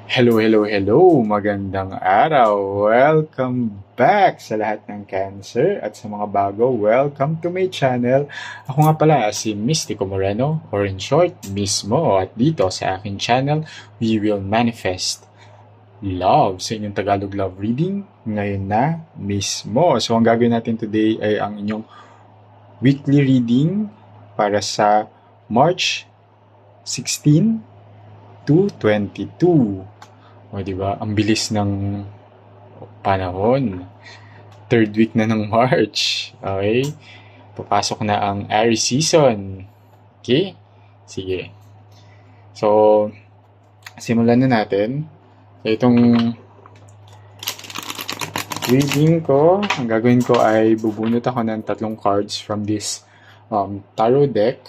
Hello, hello, hello! Magandang araw! Welcome back sa lahat ng Cancer at sa mga bago, welcome to my channel. Ako nga pala si Mystico Moreno or in short, Mismo, at dito sa aking channel, we will manifest love sa inyong Tagalog love reading ngayon na mismo. So ang gagawin natin today ay ang inyong weekly reading para sa March 16 to 22. O, diba? Ang bilis ng panahon. Third week na ng March. Okay? Papasok na ang Aries season. Okay? Sige. So, simulan na natin. Itong reading ko, ang gagawin ko ay bubunot ako ng 3 cards from this tarot deck.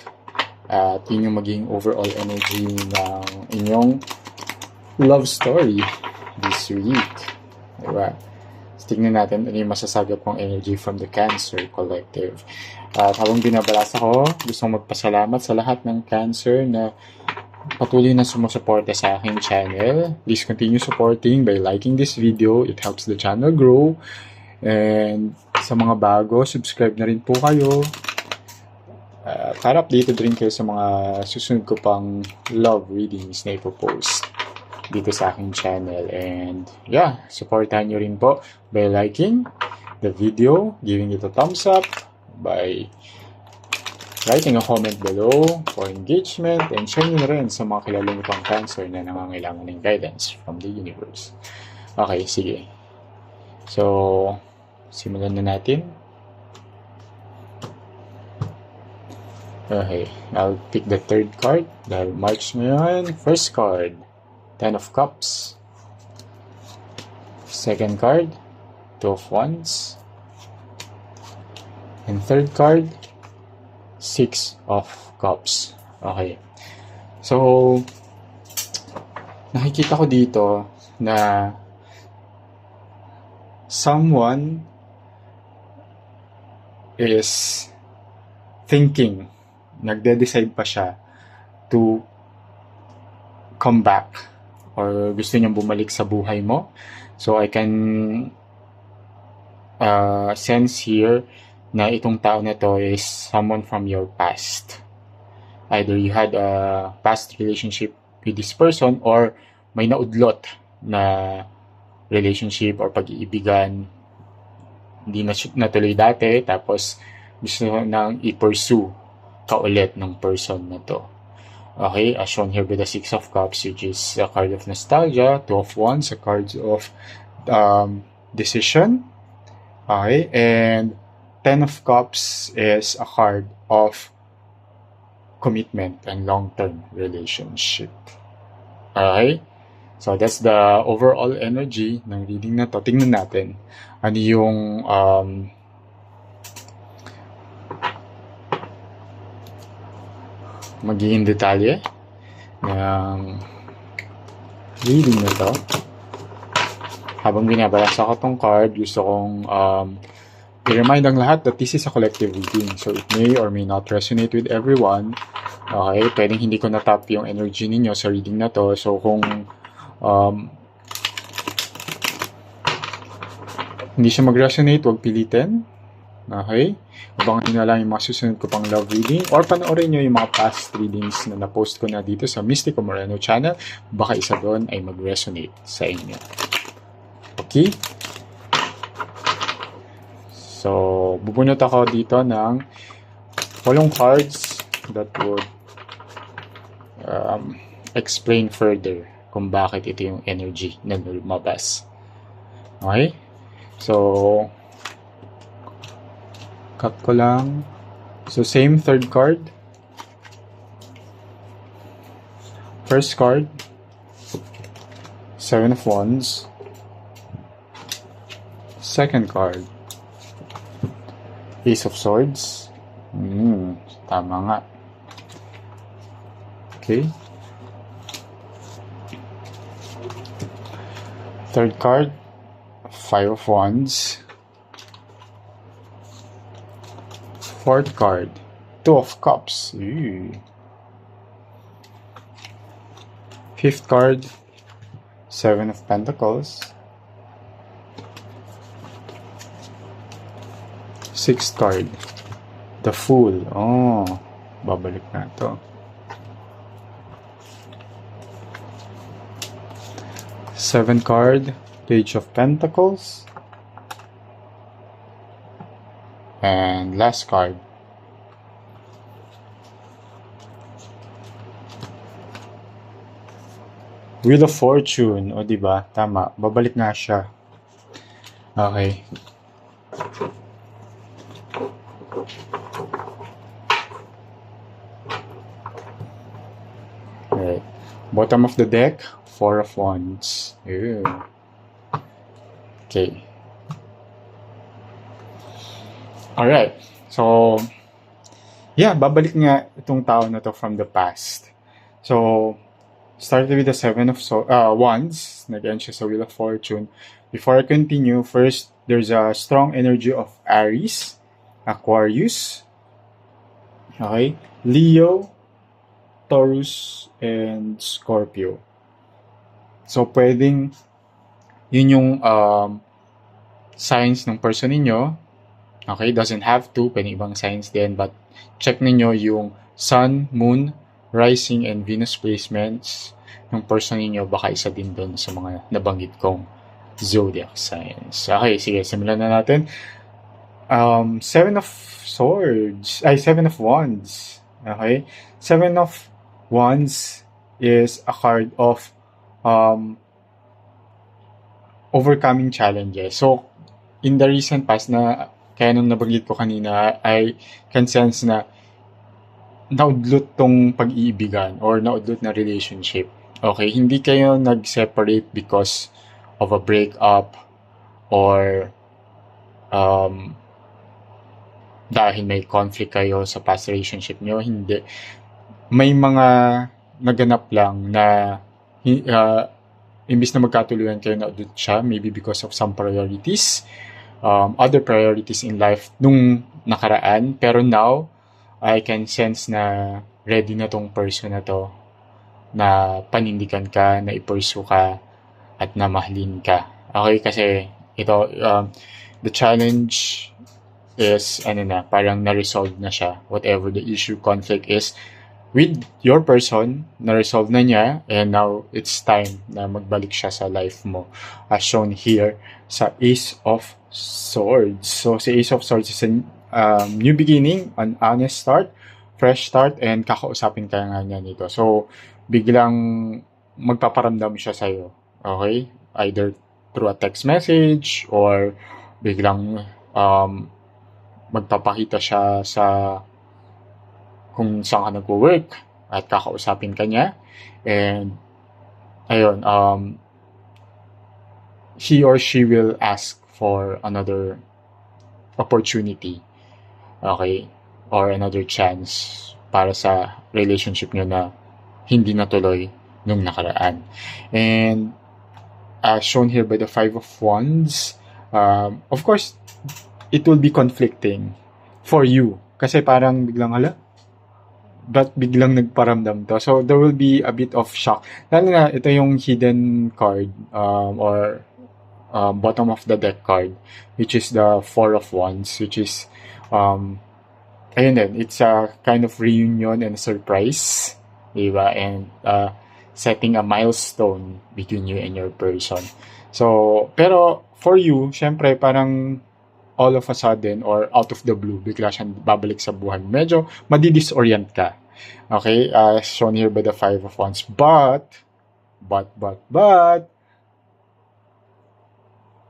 At yun yung maging overall energy ng inyong love story this week. Diba? So, tingnan natin ano yung masasagap kong energy from the Cancer Collective. At habang binabalasa ko, gusto kong magpasalamat sa lahat ng Cancer na patuloy na sumusuporta sa aking channel. Please continue supporting by liking this video. It helps the channel grow. And sa mga bago, subscribe na rin po kayo. Para updated rin kayo sa mga susunod ko pang love readings na ipopost dito sa aking channel. And yeah, supportahan nyo rin po by liking the video, giving it a thumbs up, by writing a comment below for engagement, and share nyo rin sa mga kilala nyo pang Cancer na nangangailangan ng guidance from the universe. Okay, sige. So, simulan na natin. Okay, I'll pick the third card dahil March ngayon. First card, 10 of Cups. Second card, 2 of Wands. And third card, 6 of Cups. Okay. So, nakikita ko dito na someone is thinking, nagde-decide pa siya to come back or gusto niyang bumalik sa buhay mo. So, I can sense here na itong tao na to is someone from your past. Either you had a past relationship with this person or may naudlot na relationship or pag-iibigan, hindi na natuloy dati, tapos gusto nang i-pursue ka ulit ng person na to. Okay, as shown here with the 6 of Cups, which is a card of nostalgia, 2 of Wands, a card of decision. Okay, and 10 of Cups is a card of commitment and long-term relationship. Okay, so that's the overall energy ng reading na to. Tingnan natin ano yung magiging detalye ng reading na to. Habang binabalasa ko tong card, gusto kong i-remind ang lahat that this is a collective reading. So it may or may not resonate with everyone. Okay, pwedeng hindi ko na-tap yung energy ninyo sa reading na to. So kung hindi siya mag-resonate, huwag pilitin. Okay? Abangan nyo na lang yung mga susunod ko pang love reading or panoorin nyo yung mga past readings na na-post ko na dito sa Mystico Moreno channel. Baka isa doon ay mag-resonate sa inyo. Okay? So, bubunot ako dito ng 8 cards that would explain further kung bakit ito yung energy na lumabas. Okay? So, cut ko lang. So, same third card. First card, 7 of Wands. Second card, Ace of Swords. Tama nga. Okay. Third card, 5 of Wands. Fourth card, 2 of Cups. Fifth card, Seven of Pentacles. Sixth card. The Fool. Oh, babalik na to. Seven card. Page of Pentacles. And last card. Wheel of Fortune. O, diba? Tama. Babalik nga siya. Okay. Alright. Bottom of the deck, Four of Wands. Ew. Okay. Alright. So, yeah, babalik nga itong tao na to from the past. So, started with the Seven of Wands. Nag-end siya sa Wheel of Fortune. Before I continue, first, there's a strong energy of Aries, Aquarius, okay, Leo, Taurus, and Scorpio. So, pwedeng yun yung signs ng person ninyo. Okay, doesn't have to, pwedeng ibang signs din, but check ninyo yung Sun, Moon, Rising, and Venus placements ng person ninyo, baka isa din doon sa mga nabanggit kong zodiac signs. Okay, sige, simulan na natin. Seven of Wands. Okay, Seven of Wands is a card of overcoming challenges. So, in the recent past na kaya nung nabanggit ko kanina, I can sense na naudlot tong pag-iibigan or naudlot na relationship. Okay, hindi kayo nag-separate because of a breakup or dahil may conflict kayo sa past relationship nyo. Hindi. May mga naganap lang na imbis na magkatuluyan kayo, naudlot siya, maybe because of some priorities, other priorities in life nung nakaraan. Pero now, I can sense na ready na tong person na to na panindigan ka, na i-pursue ka, at na mahalin ka. Okay, kasi ito, the challenge is, parang na-resolve na siya. Whatever the issue, conflict is, with your person, na-resolve na niya, and now it's time na magbalik siya sa life mo. As shown here sa Ace of Swords. So, si Ace of Swords is a new beginning, an honest start, fresh start, and kakausapin ka nga niya nito. So, biglang magpaparamdam siya sa'yo. Okay? Either through a text message or biglang magpapakita siya sa kung saan ka nag-work at kakausapin ka niya. And ayun, he or she will ask for another opportunity, okay, or another chance para sa relationship nyo na hindi natuloy nung nakaraan. And as shown here by the Five of Wands, of course, it will be conflicting for you. Kasi parang biglang, but biglang nagparamdam to. So, there will be a bit of shock. Lalo na, ito yung hidden card, or bottom of the deck card, which is the Four of Wands, which is, ayun din, it's a kind of reunion and surprise, diba? And setting a milestone between you and your person. So, pero for you, syempre, parang all of a sudden or out of the blue, bigla siyang babalik sa buhay. Medyo madidisorient ka. Okay? Shown here by the Five of Wands. But,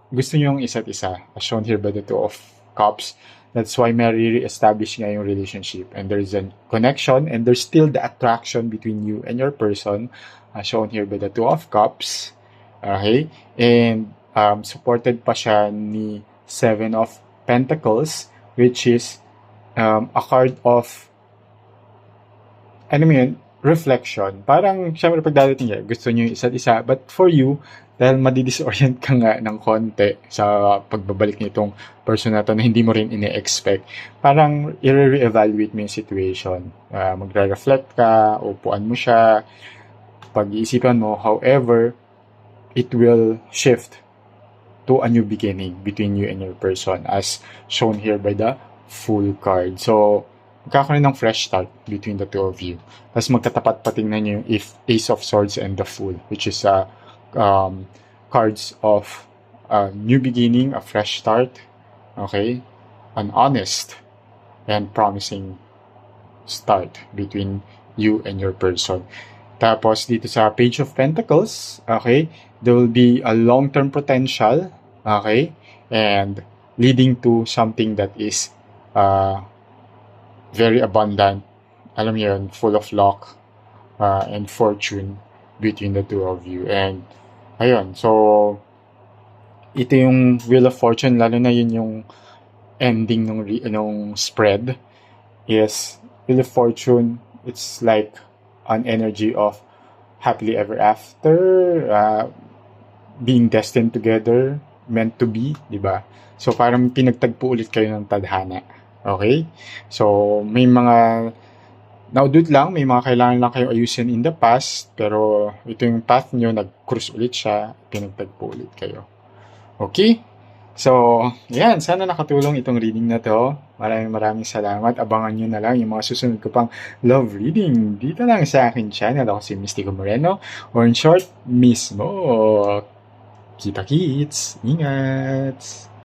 gusto niyo yung isa't isa. As shown here by the Two of Cups. That's why may re-establish nga yung relationship. And there's a connection and there's still the attraction between you and your person. As shown here by the Two of Cups. Okay? And supported pa siya ni Seven of Pentacles, which is a card of, reflection. Parang, syempre pagdadating niya, gusto niyo yung isa't isa. But for you, dahil madidisorient ka nga ng konti sa pagbabalik nitong person na to na hindi mo rin ine-expect, parang i-re-evaluate mo yung situation. Magre-reflect ka, upuan mo siya, pag-iisipan mo. However, it will shift to a new beginning between you and your person as shown here by the Fool card. So, magkakaroon ng fresh start between the two of you. Tapos magkatapat pa tingnan nyo yung Ace of Swords and the Fool, which is cards of a new beginning, a fresh start, okay? An honest and promising start between you and your person. Tapos dito sa Page of Pentacles, okay, there will be a long-term potential, okay, and leading to something that is very abundant, alam mo yun, full of luck and fortune between the two of you. And ayun, so ito yung Wheel of Fortune, lalo na yun yung ending nung spread is Wheel of Fortune. It's like an energy of happily ever after, being destined together, meant to be, di ba? So parang pinagtagpo ulit kayo ng tadhana. Okay? So may mga naudot lang, may mga kailangan lang kayo ayusin in the past, pero ito yung path nyo, nag-cruise ulit siya, pinagtagpo ulit kayo. Okay? So, yan. Sana nakatulong itong reading na to. Maraming salamat. Abangan nyo na lang yung mga susunod ko pang love reading dito lang sa akin channel. Ako si Mystico Moreno. Or in short, Mismo. Kita-kits. Ingat!